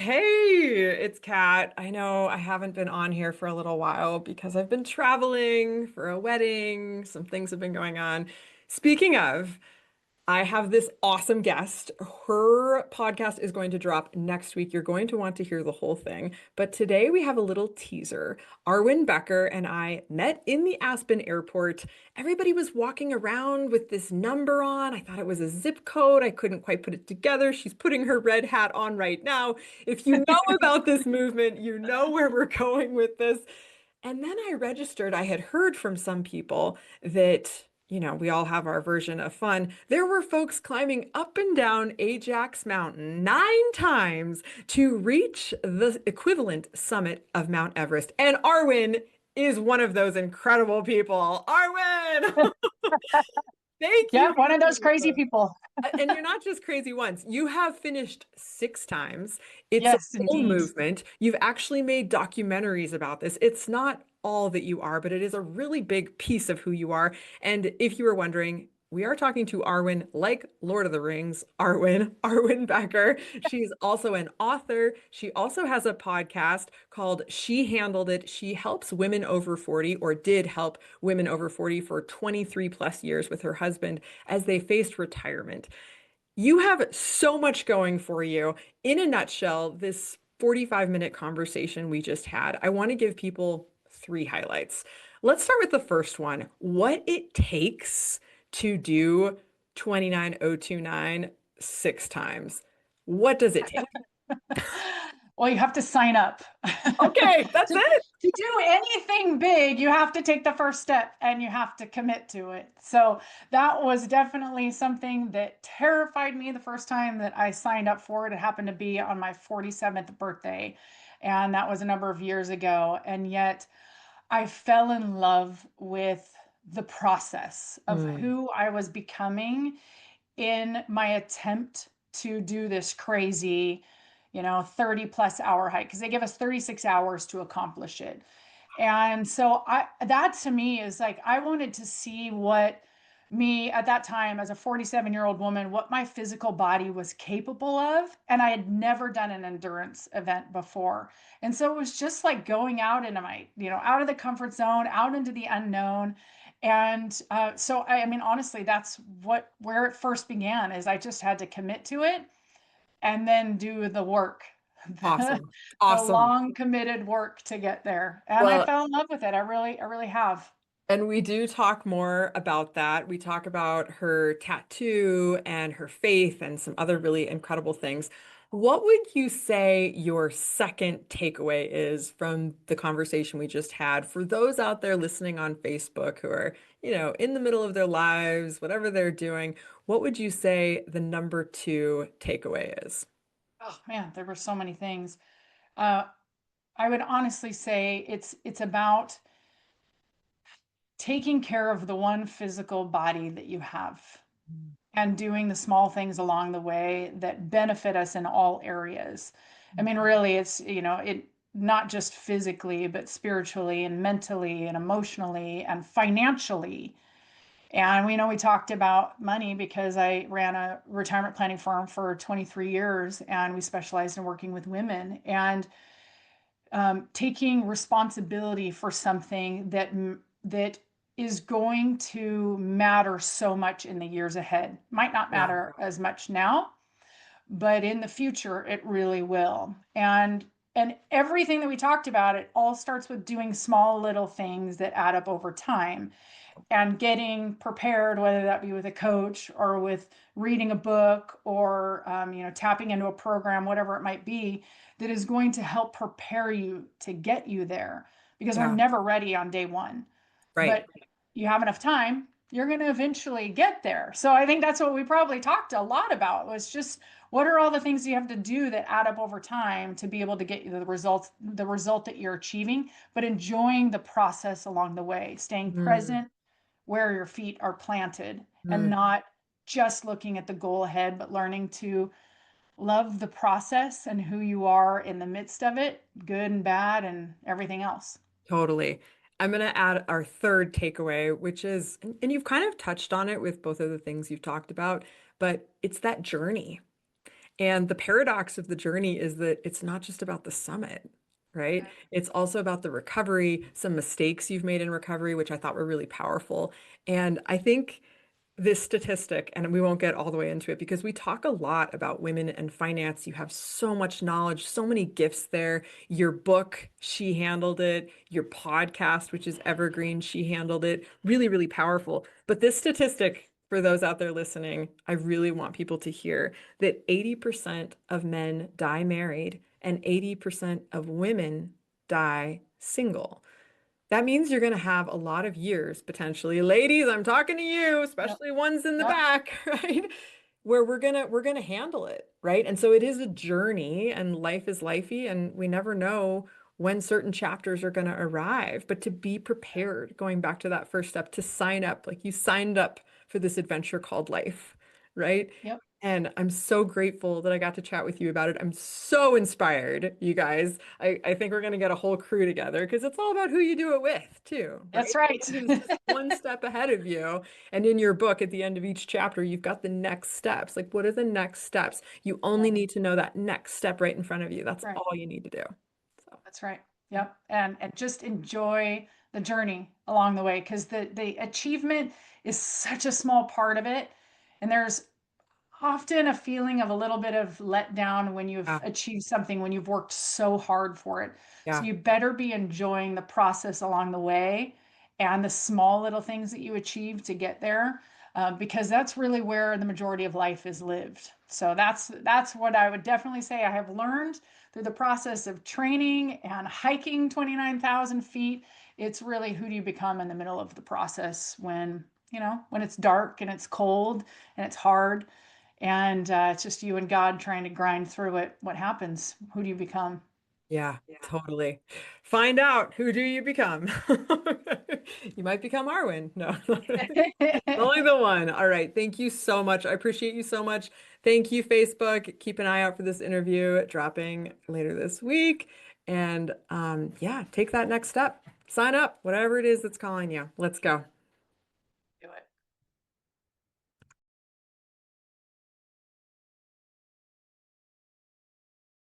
Hey, it's Kat. I know I haven't been on here for a little while because I've been traveling for a wedding. Some things have been going on. Speaking of, I have this awesome guest. Her podcast is going to drop next week. You're going to want to hear the whole thing. But today we have a little teaser. Arwen Becker and I met in the Aspen airport. Everybody was walking around with this number on. I thought it was a zip code. I couldn't quite put it together. She's putting her red hat on right now. If you know about this movement, you know where we're going with this. And then I registered, I had heard from some people that, we all have our version of fun. There were folks climbing up and down Ajax Mountain 9 times to reach the equivalent summit of Mount Everest. And Arwen is one of those incredible people. Arwen, thank Yeah, you one for of those doing crazy this. people. And you're not just crazy once. You have finished 6 times. It's a Yes, whole indeed. movement. You've actually made documentaries about this. It's not all that you are, but it is a really big piece of who you are. And if you were wondering, we are talking to Arwen, like Lord of the Rings, Arwen Becker. She's also an author. She also has a podcast called She Handled It. She helps women over 40, or did help women over 40 for 23 plus years with her husband as they faced retirement. You have so much going for you. In a nutshell, this 45-minute conversation we just had, I want to give people three highlights. Let's start with the first one. What it takes to do 29029 6 times. What does it take? Well, you have to sign up. Okay, that's To, it. to do anything big, you have to take the first step and you have to commit to it. So that was definitely something that terrified me the first time that I signed up for it. It happened to be on my 47th birthday, and that was a number of years ago. And yet I fell in love with the process of Mm, who I was becoming in my attempt to do this crazy, 30 plus hour hike, because they give us 36 hours to accomplish it. And so that to me is like, I wanted to see what me at that time as a 47-year-old woman, what my physical body was capable of. And I had never done an endurance event before. And so it was just like going out into my, out of the comfort zone, out into the unknown. And so, I mean, honestly, that's where it first began is I just had to commit to it and then do the work, the, awesome. the Awesome. long committed work to get there. And I Well, fell in love with it. I really have. and we do talk more about that. We talk about her tattoo and her faith and some other really incredible things. What would you say your second takeaway is from the conversation we just had for those out there listening on Facebook who are, in the middle of their lives, whatever they're doing? What would you say the number two takeaway is? Oh man, there were so many things. Uh, I would honestly say it's about taking care of the one physical body that you have and doing the small things along the way that benefit us in all areas. I mean, really, it's, it not just physically, but spiritually and mentally and emotionally and financially. And we know we talked about money because I ran a retirement planning firm for 23 years and we specialized in working with women. And taking responsibility for something that is going to matter so much in the years ahead. Might not Yeah. matter as much now, but in the future it really will. And everything that we talked about, it all starts with doing small little things that add up over time and getting prepared, whether that be with a coach or with reading a book or tapping into a program, whatever it might be, that is going to help prepare you to get you there. Because we're Yeah. never ready on day one, Right. but you have enough time, you're going to eventually get there. So I think that's what we probably talked a lot about was just what are all the things you have to do that add up over time to be able to get you the result that you're achieving, but enjoying the process along the way, staying Mm, present where your feet are planted and mm. not just looking at the goal ahead, but learning to love the process and who you are in the midst of it, good and bad and everything else. Totally. I'm going to add our third takeaway, which is, and you've kind of touched on it with both of the things you've talked about, but it's that journey. And the paradox of the journey is that it's not just about the summit, right? Yeah. It's also about the recovery, some mistakes you've made in recovery, which I thought were really powerful. And I think this statistic, and we won't get all the way into it because we talk a lot about women and finance. You have so much knowledge, so many gifts there. Your book, she handled it. Your podcast, which is evergreen, she handled it. Really, really powerful. But this statistic, for those out there listening, I really want people to hear that 80% of men die married and 80% of women die single. That means you're going to have a lot of years potentially. Ladies, I'm talking to you, Yep. especially ones in the Yep. back, right? Where we're gonna handle it, right? And so it is a journey and life is lifey and we never know when certain chapters are going to arrive, but to be prepared, going back to that first step, to sign up, like you signed up for this adventure called life, right? Yep. And I'm so grateful that I got to chat with you about it. I'm so inspired, you guys. I think we're going to get a whole crew together because it's all about who you do it with, too, That's right? right. Someone who's just one step ahead of you. And in your book, at the end of each chapter, you've got the next steps. Like, what are the next steps? You Yeah. only need to know that next step right in front of you. That's Right. all you need to do. So, That's right. Yep. And just enjoy the journey along the way because the achievement is such a small part of it. And there's often a feeling of a little bit of letdown when you've yeah, achieved something, when you've worked so hard for it. So yeah, you better be enjoying the process along the way and the small little things that you achieve to get there, because that's really where the majority of life is lived. So that's what I would definitely say I have learned through the process of training and hiking 29,000 feet. It's really who do you become in the middle of the process when, when it's dark and it's cold and it's hard and it's just you and God trying to grind through it. What happens? Who do you become? yeah, totally. Find out who do you become. You might become Arwen. No. Only the one. All right. Thank you so much. I appreciate you so much. Thank you, Facebook. Keep an eye out for this interview dropping later this week. And yeah, take that next step. Sign up, whatever it is that's calling you. Let's go.